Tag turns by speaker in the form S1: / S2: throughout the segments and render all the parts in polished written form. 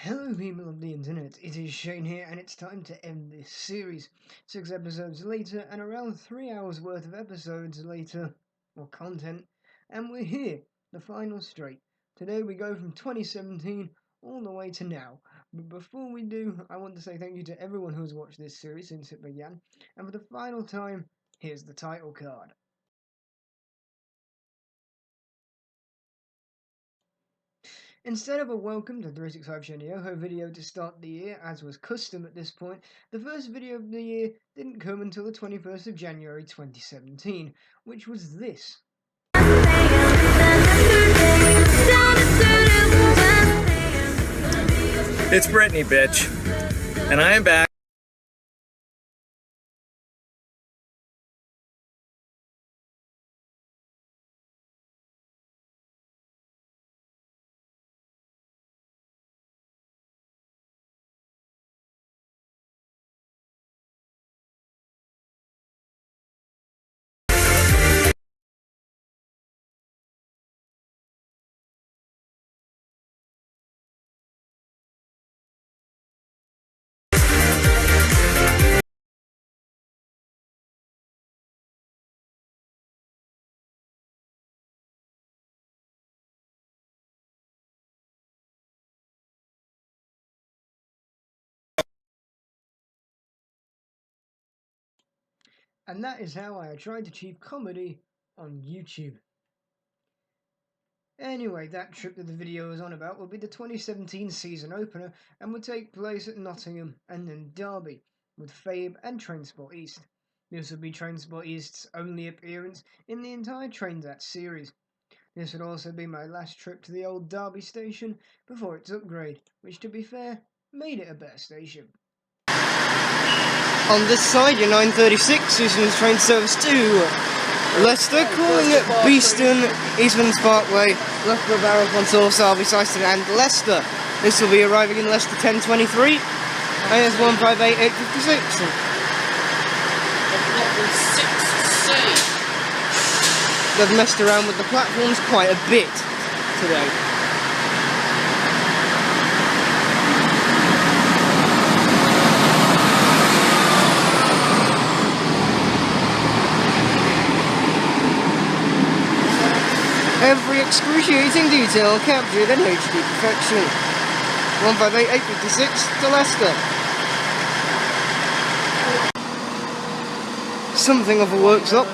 S1: Hello people of the internet, it is Shane here and it's time to end this series. 6 episodes later and around 3 hours worth of episodes later, or content, and we're here, the final straight. Today we go from 2017 all the way to now. But before we do, I want to say thank you to everyone who has watched this series since it began, and for the final time, here's the title card. Instead of a welcome to 365ShaneEyoho video to start the year, as was custom at this point, the first video of the year didn't come until the 21st of January 2017, which was this.
S2: It's Brittany, bitch, and I am back.
S1: And that is how I tried to achieve comedy on YouTube. Anyway, that trip that the video is on about will be the 2017 season opener and will take place at Nottingham and then Derby, with Fabe and Trainspot East. This will be Trainspot East's only appearance in the entire Trainspot series. This would also be my last trip to the old Derby station before its upgrade, which to be fair, made it a better station. On this side, your 936 Eastman's train service to Leicester, calling at Beeston, Eastman's Parkway, Loughborough, Barrow-upon-Soar, Derby, Syston and Leicester. This will be arriving in Leicester 10:23, and it's 158856. They've messed around with the platforms quite a bit today. Every excruciating detail captured in HD perfection. 158856 to Leicester. Something of a workshop.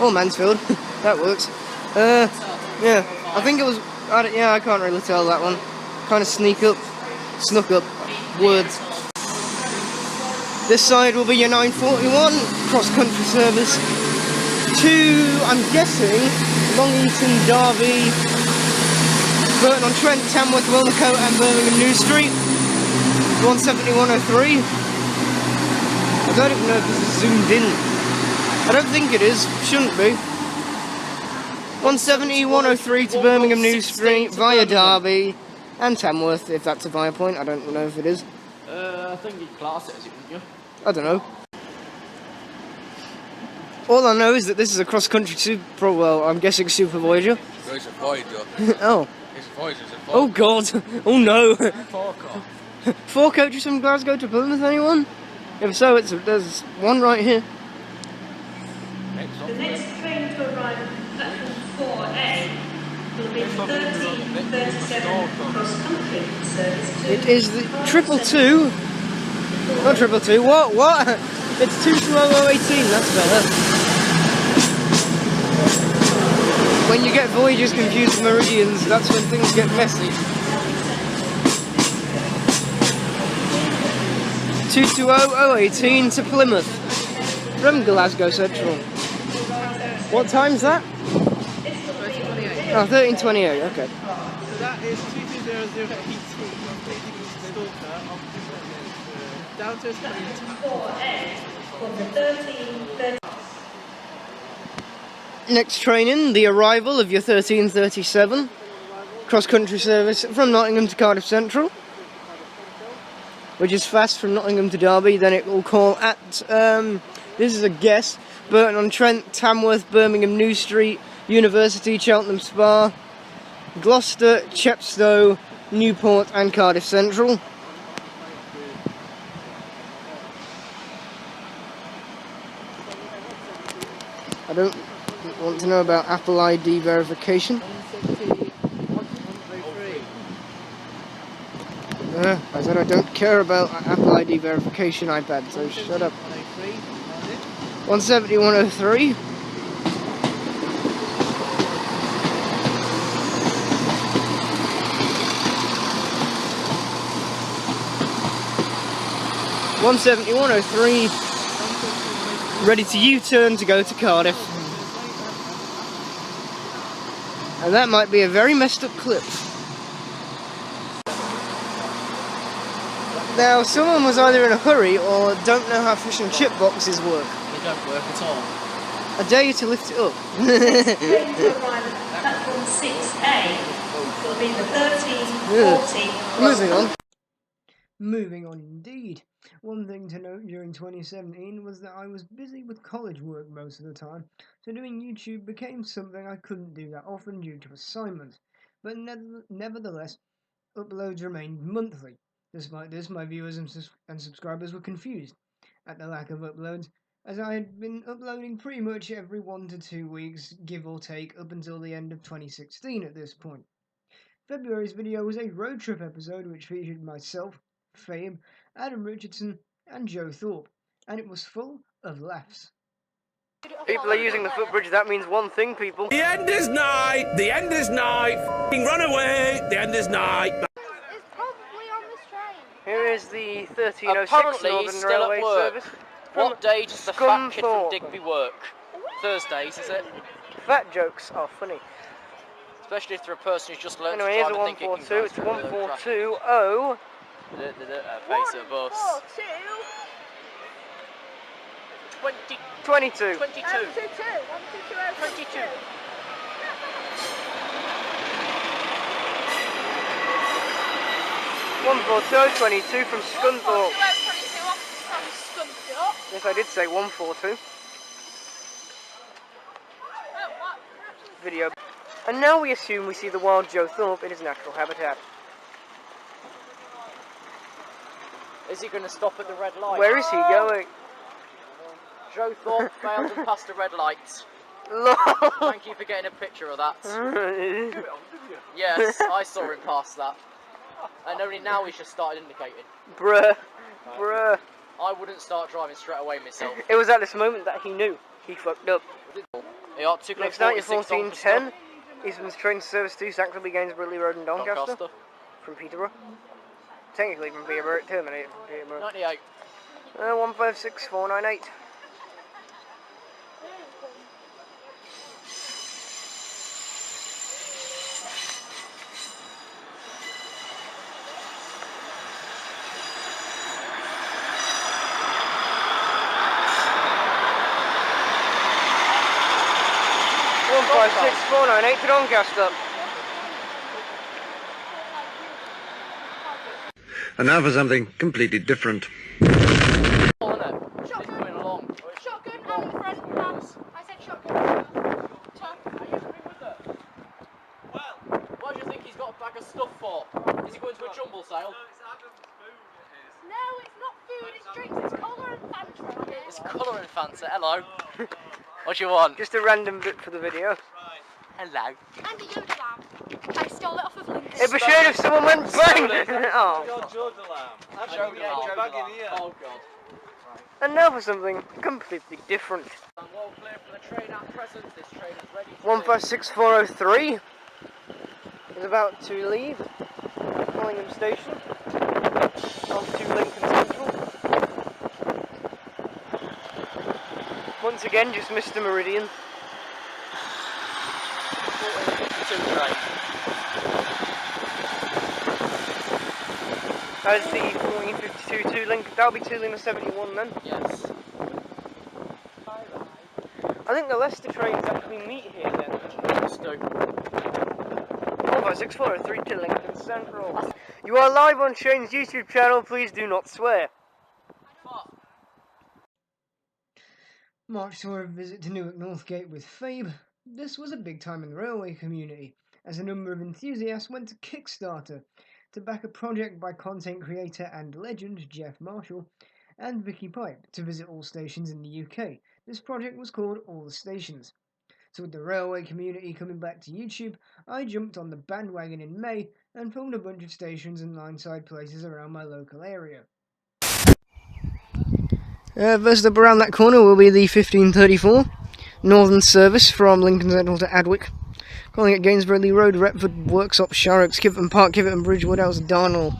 S1: Or Mansfield. That works. Yeah. I think it was. I can't really tell that one. Kind of snuck up. Words. This side will be your 941 cross-country service to, I'm guessing, Long Eaton, Derby, Burton-on-Trent, Tamworth, Wilnecote and Birmingham New Street. 170-103. I don't even know if this is zoomed in. I don't think it is. Shouldn't be. 170-103 to Birmingham New Street via Derby and Tamworth, if that's a via point. I don't know if it is.
S3: I think you'd class it as it, wouldn't you?
S1: I don't know. All I know is that this is a cross-country super, well, I'm guessing Super Voyager.
S4: It's a Voyager.
S1: Oh.
S4: It's a Voyager.
S1: Oh God. Oh no.
S4: Four coach.
S1: 4 coaches from Glasgow to Plymouth, anyone? If so, there's one right here.
S5: The next train to arrive at platform 4A will be 1337 cross-country service to...
S1: It is the 222. Not 222. What? It's 22018. That's better. When you get voyages confused with meridians, that's when things get messy. 220018 to Plymouth from Glasgow Central. What time's that? 13:28. Oh, 13:28. Okay.
S3: So that is 220018 down to
S5: 4A for the 13:30.
S1: Next train in, the arrival of your 1337 cross-country service from Nottingham to Cardiff Central, which is fast from Nottingham to Derby. Then it will call at, this is a guess, Burton-on-Trent, Tamworth, Birmingham New Street, University, Cheltenham Spa, Gloucester, Chepstow, Newport and Cardiff Central. I don't want to know about Apple ID verification. I said I don't care about Apple ID verification iPad, so shut up. 170, 103. (170, 103), ready to U-turn to go to Cardiff. And that might be a very messed up clip. Now, someone was either in a hurry or don't know how fish and chip boxes work.
S3: They don't work at all.
S1: I dare you to lift it up.
S5: Train to arrive at platform 6A will be the 1340
S1: Moving on. Moving on indeed. One thing to note during 2017 was that I was busy with college work most of the time, so doing YouTube became something I couldn't do that often due to assignments. But nevertheless, uploads remained monthly. Despite this, my viewers and subscribers were confused at the lack of uploads, as I had been uploading pretty much every 1 to 2 weeks, give or take, up until the end of 2016 at this point. February's video was a road trip episode which featured myself, Fabe, Adam Richardson, and Joe Thorpe, and it was full of laughs. People are using the footbridge, that means one thing, people.
S2: The end is nigh! The end is nigh! F***ing run away! The end is nigh!
S6: It's probably on this train.
S1: Here is the 1306
S3: Apparently
S1: Northern
S3: he's still at
S1: Railway
S3: work.
S1: service.
S3: What day does the fat kid from
S1: Scunthorpe.
S3: Digby work? Thursdays, is it?
S1: Fat jokes are funny.
S3: Especially if they're a person who's just learned
S1: Anyway,
S3: to
S1: here's
S3: drive
S1: a
S3: and think it can
S1: 142,
S3: go
S1: it's
S3: through the traffic.
S1: 142.0.
S3: Face of a bus. 20,
S1: 22.
S3: 22. 22.
S1: 142.22 from Scunthorpe. Yes, I did say 142. Video. And now we assume we see the wild Joe Thorpe in his natural habitat.
S3: Is he going to stop at the red light?
S1: Where is he going?
S3: Joe Thorpe failed and passed the red light.
S1: Lol.
S3: Thank you for getting a picture of that. Yes, I saw him pass that. And only now he's just started indicating.
S1: Bruh.
S3: I wouldn't start driving straight away myself.
S1: It was at this moment that he knew he fucked up.
S3: Yeah, 2
S1: Next night, 1410. Eastman's train service to Saxby, Gainsborough, Lee Road and Doncaster. From Peterborough. Technically from Peterborough, it terminated from Peterborough.
S3: 98.
S1: 156498. Five, 6, 4, 9, 8 to Doncaster.
S7: And now for something completely different.
S3: Shotgun
S6: and front cams. I said shotgun.
S3: What do you think he's got a bag of stuff for? Is he going to a jumble sale?
S6: No, it's not food, it's drinks, it's colour and Fanta.
S3: It's colour and Fanta. Hello. What do you want?
S1: Just a random bit for the video.
S3: Hello.
S6: And a Yoda lamb. I stole it off of Lincoln.
S1: It'd be shame if someone went bang! Oh.
S3: Oh god.
S1: And now for something completely different.
S3: I'm all clear for the train at present. This train is ready to
S1: 156403 is about to leave Collingham Station on to Lincoln Central. Once again, just missed the meridian.
S3: train.
S1: That is the 1452 to Lincoln. That'll be to Lincoln 71 then.
S3: Yes.
S1: I think the Leicester trains actually meet here then.
S3: Stoke.
S1: 15643 to Lincoln Central. You are live on Shane's YouTube channel, please do not swear. March saw a visit to Newark Northgate with Fabe. This was a big time in the railway community, as a number of enthusiasts went to Kickstarter. to back a project by content creator and legend Jeff Marshall and Vicky Pipe to visit all stations in the UK. This project was called All the Stations. So with the railway community coming back to YouTube, I jumped on the bandwagon in May and filmed a bunch of stations and line-side places around my local area. First up around that corner will be the 1534 Northern Service from Lincoln Central to Adwick, calling at Gainsborough Lee Road, Retford, Worksop, Sharrocks, Kiveton Park, Kiveton Bridge, Woodhouse, Darnall,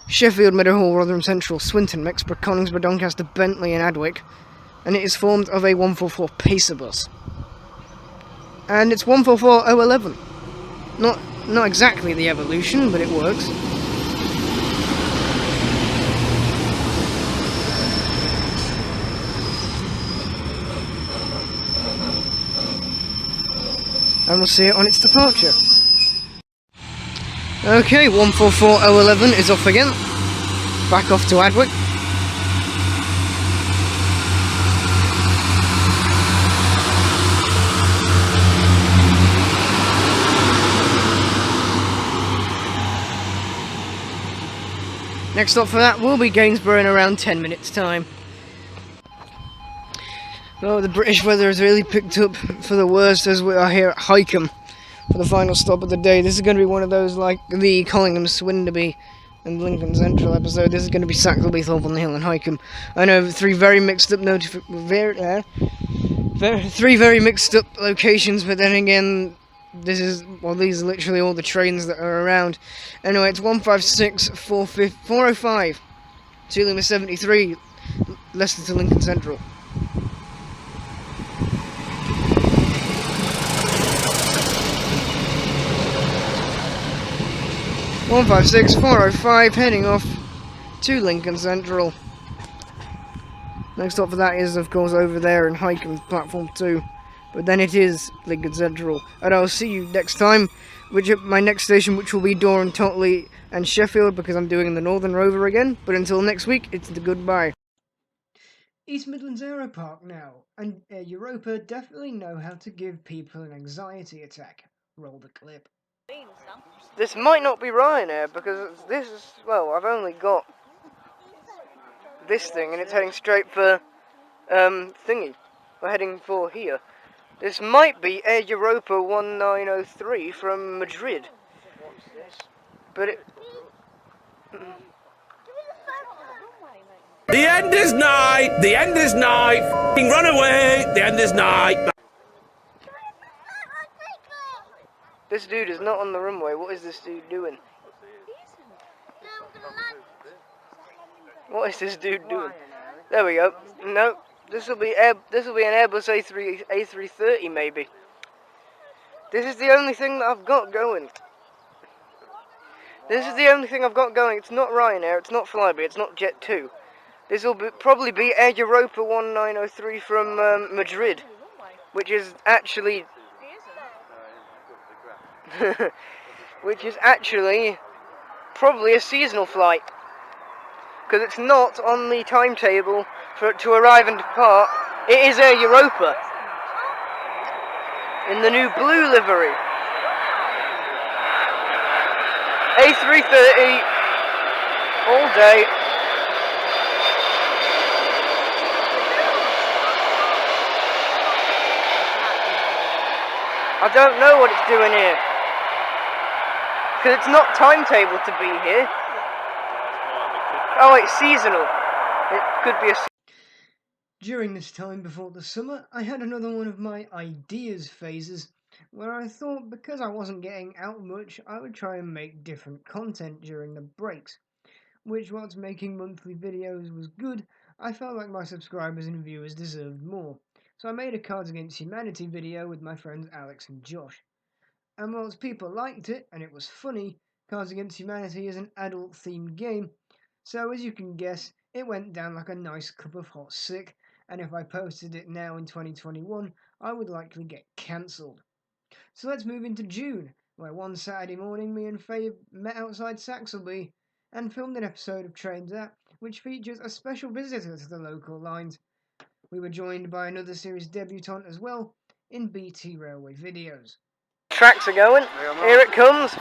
S1: Sheffield, Meadowhall, Rotherham Central, Swinton, Mexborough, Coningsborough, Doncaster, Bentley and Adwick, and it is formed of a 144 Pacer bus. And it's 144011. Not exactly the evolution, but it works. And we'll see it on its departure. Okay, 144011 is off again. Back off to Adwick. Next stop for that will be Gainsborough in around 10 minutes time. Oh, the British weather has really picked up for the worst as we are here at Highcombe for the final stop of the day. This is going to be one of those like the Collingham, Swinderby and Lincoln Central episode. This is going to be Sackleby, Thorpe on the Hill and Highcombe. I know three very mixed up locations, but then again, these are literally all the trains that are around. Anyway, it's 156 405 to Lima 73, Leicester to Lincoln Central. One 156 405 heading off to Lincoln Central. Next stop for that is, of course, over there in Highcombe, platform 2. But then it is Lincoln Central. And I'll see you next time, my next station, which will be Doran, Totley and Sheffield, because I'm doing the Northern Rover again. But until next week, it's the goodbye. East Midlands Aero Park now, and Europa definitely know how to give people an anxiety attack. Roll the clip. This might not be Ryanair, because this is, well, I've only got this thing, and it's heading straight for, thingy. We're heading for here. This might be Air Europa 1903 from Madrid. But it...
S2: The end is nigh! The end is nigh! F***ing run away! The end is nigh!
S1: This dude is not on the runway. What is this dude doing? What is this dude doing? There we go. No, this will be an Airbus A330 maybe. This is the only thing that I've got going. It's not Ryanair, it's not Flybe, it's not Jet2. This will probably be Air Europa 1903 from Madrid, which is actually probably a seasonal flight, because it's not on the timetable for it to arrive and depart. It is Air Europa in the new blue livery. A330 all day. I don't know what it's doing here, because it's not timetable to be here. Oh, it's seasonal. It could be a... During this time before the summer, I had another one of my ideas phases, where I thought because I wasn't getting out much, I would try and make different content during the breaks. Which, whilst making monthly videos was good, I felt like my subscribers and viewers deserved more. So I made a Cards Against Humanity video with my friends Alex and Josh. And whilst people liked it, and it was funny, Cards Against Humanity is an adult-themed game, so as you can guess, it went down like a nice cup of hot sick, and if I posted it now in 2021, I would likely get cancelled. So let's move into June, where one Saturday morning me and Faye met outside Saxelby and filmed an episode of Trains At, which features a special visitor to the local lines. We were joined by another series debutant as well, in BT Railway Videos. Tracks are going, here it comes.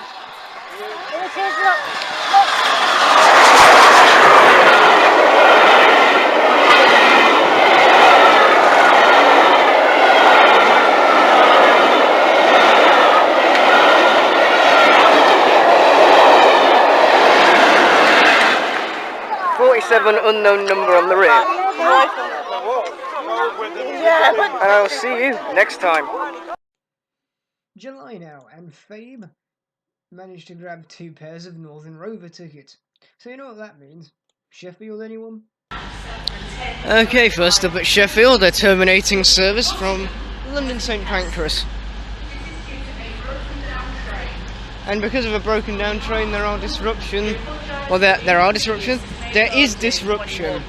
S1: Unknown number on the rear. And I'll see you next time. July now, and Fabe managed to grab 2 pairs of Northern Rover tickets. So you know what that means? Sheffield, anyone? Okay, first up at Sheffield, they're terminating service from London St Pancras. And because of a broken down train, there are disruption. Well, there are disruptions. There is disruption.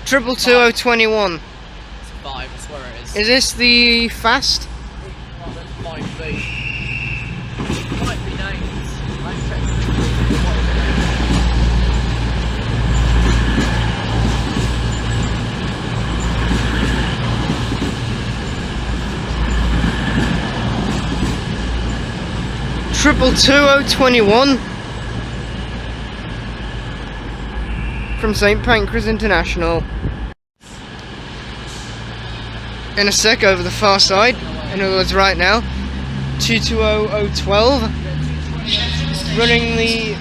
S1: 222021.
S3: It's 5, I swear it is.
S1: Is this the fast?
S3: Might be. Might be names. Let's check.
S1: Triple 2021 from St Pancras International. In a sec, over the far side, in other words right now, 220012 running the...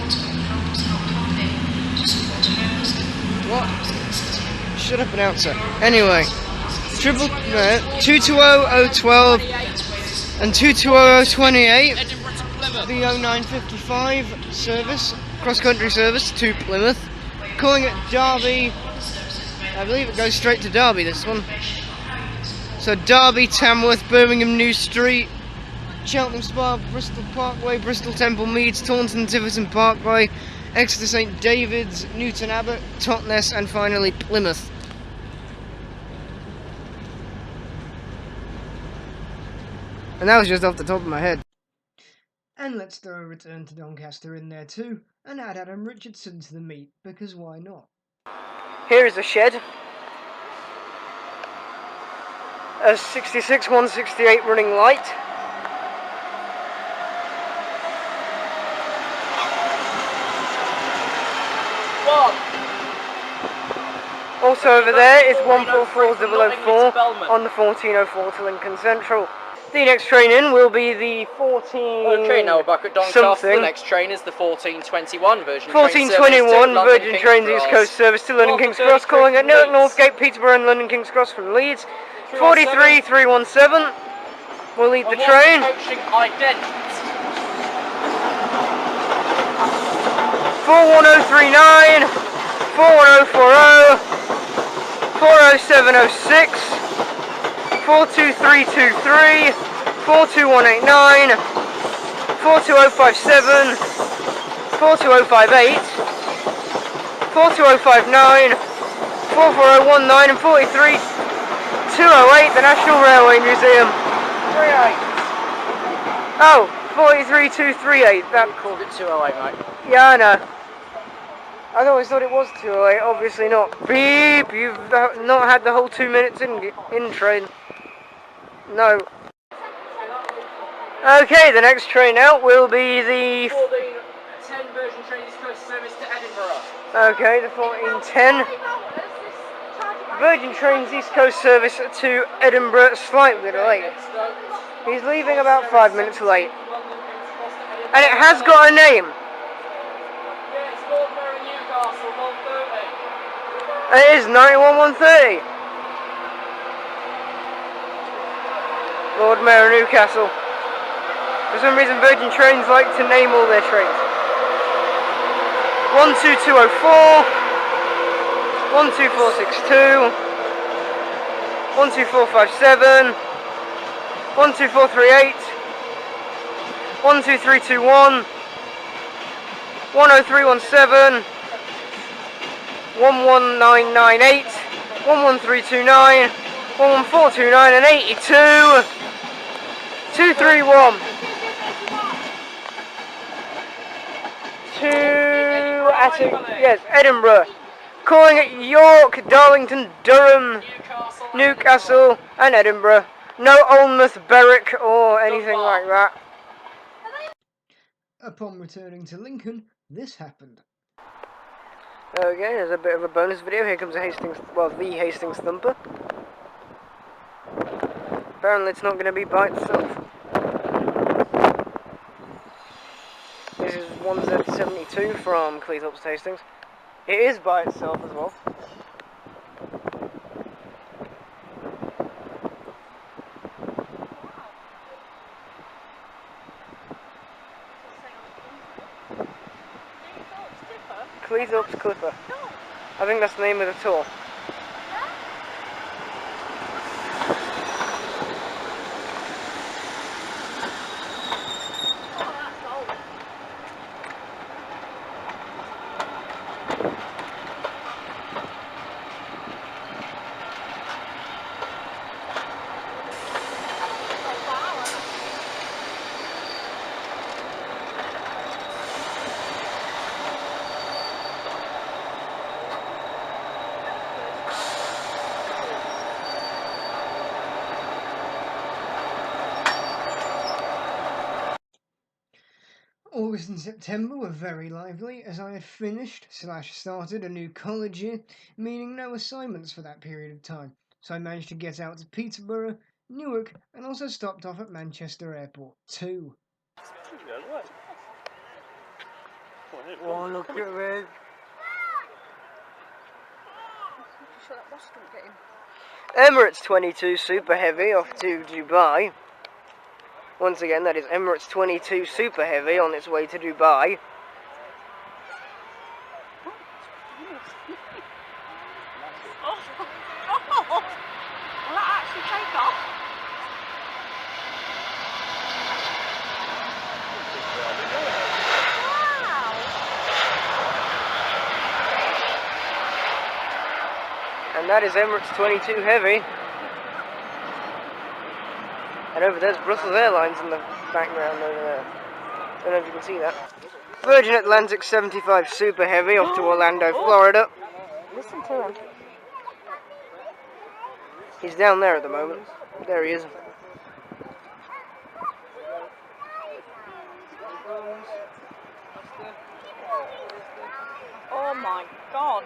S1: What? Shut up, announcer. Anyway, 220012 and 220028, the 0955 service, cross-country service to Plymouth, calling it Derby. I believe it goes straight to Derby, this one. So Derby, Tamworth, Birmingham New Street, Cheltenham Spa, Bristol Parkway, Bristol Temple Meads, Taunton Tiverton Parkway, Exeter St David's, Newton Abbot, Totnes, and finally Plymouth. And that was just off the top of my head. And let's throw a return to Doncaster in there too, and add Adam Richardson to the meet, because why not? Here is a shed. A 66 168 running light. Also over there is 144004 on the 1404 to Lincoln Central. The next train in will be the 14...
S3: Okay, now we're back at Doncaster.
S1: something.
S3: The next train is the 1421 Virgin
S1: 1421 Virgin Trains East Coast service to London King's Cross, calling at Newark, Northgate, Peterborough and London King's Cross from Leeds. 43317 will lead the train. 41039, 41040, 40706, 42323, 42189, 42057, 42058, 42059, 44019 and 43208, the National Railway Museum.
S3: 38.
S1: Oh, 43238. That
S3: Called it 208, mate.
S1: Yeah, I know. I always thought it was 208, obviously not. Beep, you've not had the whole 2 minutes in train. No. Okay, the next train out will be the...
S3: 1410 Virgin Trains East Coast service to Edinburgh.
S1: Okay, the 1410 Virgin Trains East Coast service to Edinburgh, slightly late. He's leaving about 5 minutes late. And it has got a name. It is 91130. Lord Mayor of Newcastle. For some reason Virgin Trains like to name all their trains. 12204, 12462, 12457, 12438, 12321, 10317, 11998, 11329, 11429 and 82, 231, yes, Edinburgh, calling at York, Darlington, Durham, Newcastle and Edinburgh. No Alnmouth, Berwick or anything like that. Upon returning to Lincoln, this happened.
S8: Okay, there's a bit of a bonus video. Here comes the Hastings Thumper. Apparently it's not going to be by itself. This is 1Z72 from Cleethorpes to Hastings. It is by itself as well. Cleethorpes Clipper. I think that's the name of the tour.
S1: August and September were very lively as I had finished/started a new college year, meaning no assignments for that period of time. So I managed to get out to Peterborough, Newark, and also stopped off at Manchester Airport too.
S8: Oh, look at it. Emirates 22 Super Heavy off to Dubai. Once again, that is Emirates 22 Super Heavy on its way to Dubai.
S6: Will that actually take off?
S8: And that is Emirates 22 Heavy. And over there's Brussels Airlines in the background over there. Don't know if you can see that. Virgin Atlantic 75 Super Heavy off to Orlando, Florida.
S6: Listen to him.
S8: He's down there at the moment. There he is.
S6: Oh my god.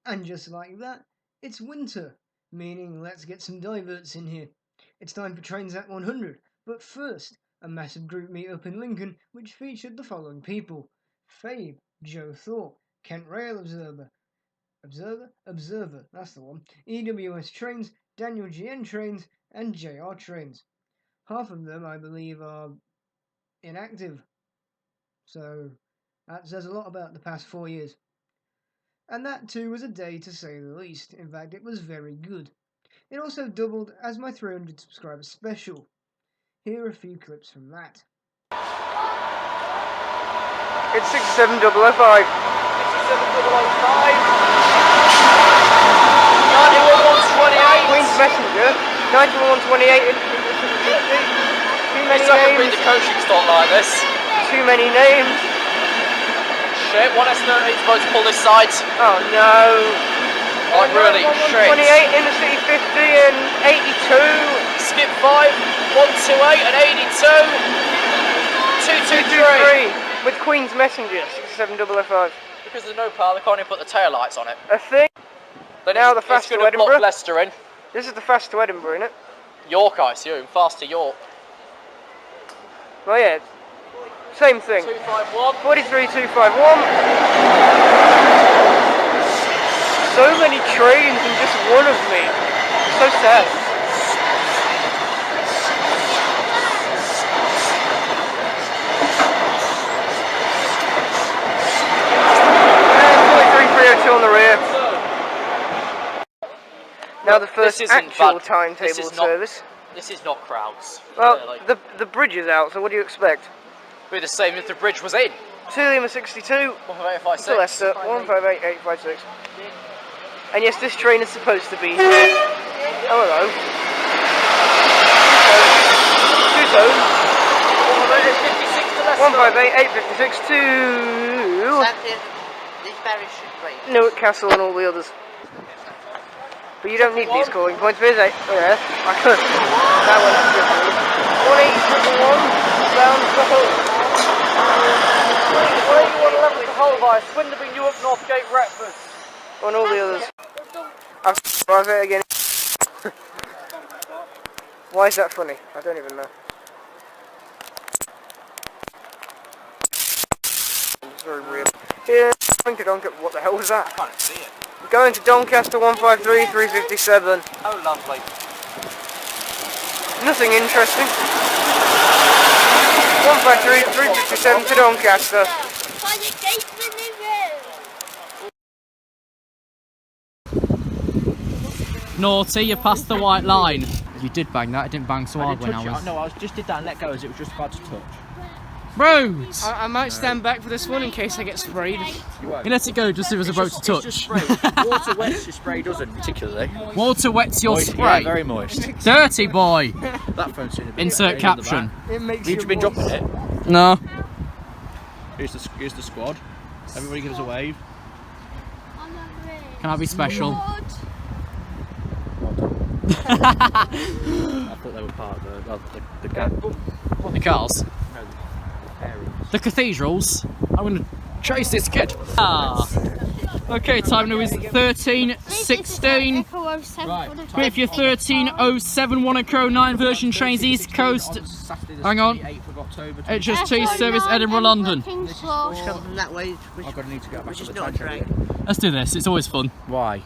S1: And just like that, it's winter, meaning let's get some diverts in here. It's time for Transat 100, but first, a massive group meet up in Lincoln which featured the following people: Fabe, Joe Thorpe, Kent Rail Observer, that's the one, EWS Trains, Daniel GN Trains, and JR Trains. Half of them, I believe, are inactive, so that says a lot about the past 4 years. And that too was a day to say the least. In fact, it was very good. It also doubled as my 300 subscriber special. Here are a few clips from that.
S8: It's 67005. 67005. 91128. Queen's Messenger. 91128. Too many
S3: It's like I read
S8: names.
S3: the coaching stock like this.
S8: Too many names.
S3: Shit, 1S13 is supposed to pull this side.
S8: Oh no.
S3: Like really, shit.
S8: 28, Intercity 50 and 82.
S3: Skip 5, 128 and 82. 223.
S8: With Queen's Messenger, 67005.
S3: Because there's no power, they can't even put the tail lights on it.
S8: A thing.
S3: Then
S8: Now the fast
S3: it's
S8: to
S3: going to block
S8: Edinburgh.
S3: Leicester in.
S8: This is the fast to Edinburgh, isn't it?
S3: York, I assume. Fast to York.
S8: Oh yeah. Same thing.
S3: 251.
S8: 43251. So many trains and just one of me. So sad. And 43302 on the rear. Now the first actual timetable service.
S3: This is not crowds.
S8: Well,
S3: Really.
S8: the bridge is out, so what do you expect?
S3: Be the same if the bridge was in.
S8: 2 Lima 62 to
S3: 15856.
S8: Leicester, 158856. And yes, this train is supposed to be here. Oh, hello. Two-tone. 158, 856 to Newark Castle and all the others. But you don't need these calling points, because oh yeah, I could. That one is different. 1811 down to Hull.
S3: 18111 to Hull via Swindon, Newark, Northgate, Retford.
S8: And all the others. I've drive it again. Why is that funny? I don't even know. It's very weird. Yeah, going to Doncaster. What the hell was that?
S3: I can't see it.
S8: Going to Doncaster 153, 357.
S3: Oh, lovely.
S8: Nothing interesting. 153, 357 to Doncaster.
S9: Naughty, you passed the white line. You did bang that, I didn't bang so hard when I was...
S3: No, I just did that and let go as it was just about to touch.
S9: Roads!
S8: I might stand back for this one in case I get sprayed.
S9: You let it go just as it was about to touch.
S3: It's just spray. Water wets your spray, doesn't particularly.
S9: Water wets your
S3: Moist,
S9: spray.
S3: Yeah, very moist.
S9: Dirty boy.
S3: That phone's in a bit.
S9: Insert caption.
S8: It makes
S3: You've been dropping it.
S9: No.
S3: Here's the squad. Everybody gives a wave.
S9: Can I be special?
S3: I thought they were part of the gang.
S9: The cars.
S3: No, the areas.
S9: The cathedrals. I'm going to chase this kid. Ah. Okay, time now is 13:16. If you're 13:07, 109 Virgin Trains East Coast. Hang on. HST service Edinburgh, London.
S3: I've got to need to go back to the train.
S9: Let's do this. It's always fun.
S3: Why?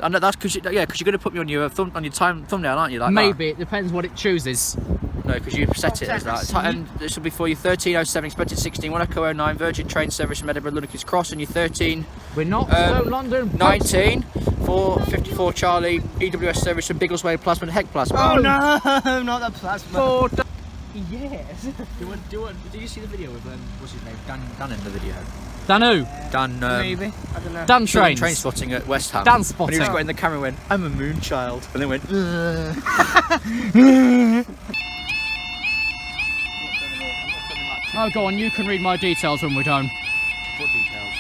S3: I know that's because you're going to put me on your thumbnail, aren't you? Like
S9: Maybe it depends what it chooses.
S3: That? No, because you set it as that. And this will be for you 13:07, expected 16, 109 Virgin train service from Edinburgh, Lunakis Cross, and your 13.
S9: We're not London.
S3: 19 for 54 Charlie EWS service from Biggleswade Plasma and Heck Plasma.
S8: Oh no, not the plasma.
S9: Yes.
S3: Did you see the video with what's his name? Dan in the video.
S9: Dan who?
S3: Dan.
S8: Maybe. I don't know.
S9: Dan Trains.
S3: Train spotting at West Ham.
S9: Dan
S3: And
S9: spotting.
S3: he just got in the camera and went, "I'm a moon child," and then went.
S9: Oh, go on. You can read my details when we're done.
S3: What details?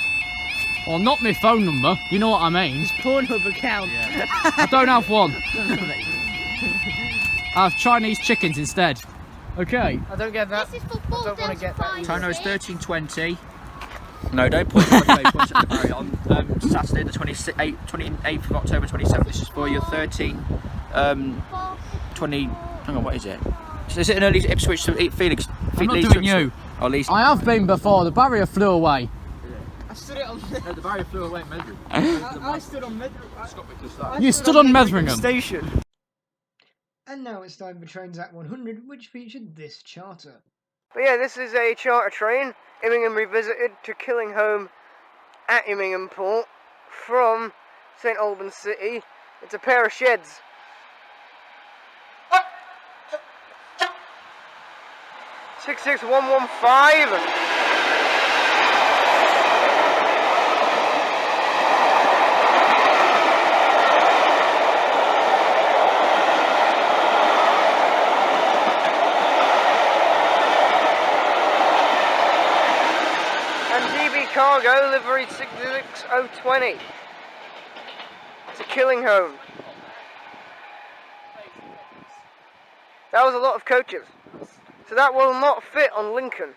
S9: Well, not my phone number. You know what I mean.
S8: His Pornhub account.
S3: Yeah.
S9: I don't have one. I have Chinese chickens instead. Okay.
S8: I don't get that.
S6: This is for
S8: I don't want to get that.
S3: Time now is 13:20. No, don't point at the point at the Barry on Saturday the 28th of October 27th. This is for your 13, 20. Hang on, what is it? Is it an early Ipswich to Felix?
S9: I'm not doing you.
S3: Oh, Leeds.
S9: I have been before. The barrier flew away.
S8: I stood it on.
S3: No, the barrier flew away, Medrig.
S8: I stood on
S9: You stood on Metheringham.
S8: Station.
S1: And now it's time for Trains at 100, which featured this charter.
S8: But yeah, this is a charter train, Immingham Revisited to Killinghome at Immingham Port from St Albans City. It's a pair of sheds. Six 115. Cargo, livery 66020 to Killinghome. That was a lot of coaches, so that will not fit on Lincoln.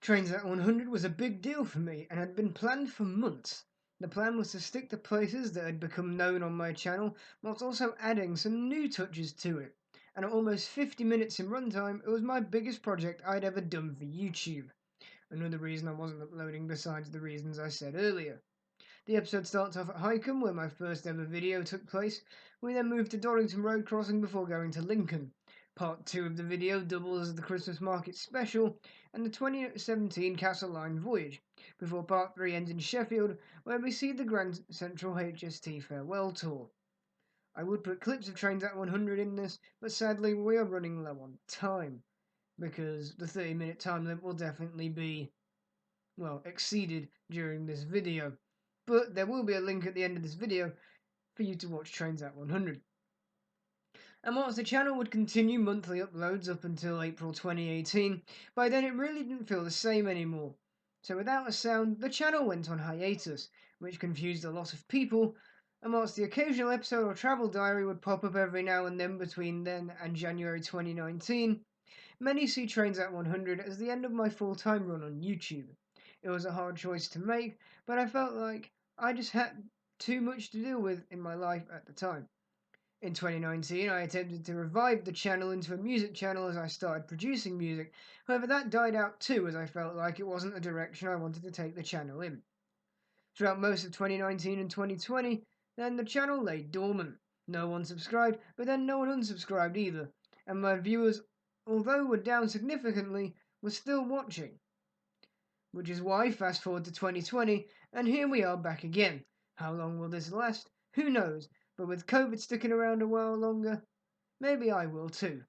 S1: Trains at 100 was a big deal for me and had been planned for months. The plan was to stick to places that had become known on my channel, whilst also adding some new touches to it. And at almost 50 minutes in runtime, it was my biggest project I'd ever done for YouTube. Another reason I wasn't uploading besides the reasons I said earlier. The episode starts off at Highcombe, where my first ever video took place. We then moved to Dorrington Road Crossing before going to Lincoln. Part 2 of the video doubles as the Christmas Market Special and the 2017 Castle Line Voyage, before Part 3 ends in Sheffield, where we see the Grand Central HST Farewell Tour. I would put clips of Trains at 100 in this, but sadly we are running low on time. because the 30-minute time limit will definitely be, well, exceeded during this video. But there will be a link at the end of this video for you to watch Trains at 100. And whilst the channel would continue monthly uploads up until April 2018, by then it really didn't feel the same anymore. So without a sound, the channel went on hiatus, which confused a lot of people, and whilst the occasional episode or travel diary would pop up every now and then between then and January 2019, many see Trains at 100 as the end of my full-time run on YouTube. It was a hard choice to make, but I felt like I just had too much to deal with in my life at the time. In 2019, I attempted to revive the channel into a music channel as I started producing music. However, that died out too, as I felt like it wasn't the direction I wanted to take the channel in. Throughout most of 2019 and 2020, then the channel lay dormant. No one subscribed, but then no one unsubscribed either, and my viewers, although were down significantly, were still watching. Which is why, fast forward to 2020, and here we are back again. How long will this last? Who knows? But with COVID sticking around a while longer, maybe I will too.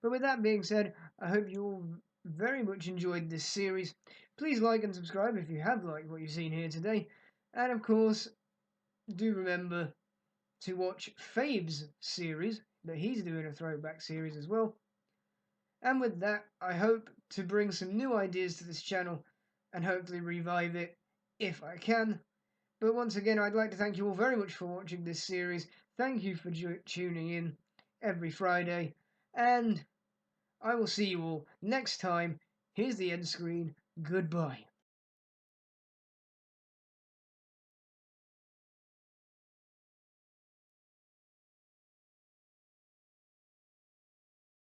S1: But with that being said, I hope you all very much enjoyed this series. Please like and subscribe if you have liked what you've seen here today. And of course, do remember to watch Fave's series, that he's doing a throwback series as well. And with that, I hope to bring some new ideas to this channel and hopefully revive it if I can. But once again, I'd like to thank you all very much for watching this series. Thank you for tuning in every Friday, and I will see you all next time. Here's the end screen. Goodbye.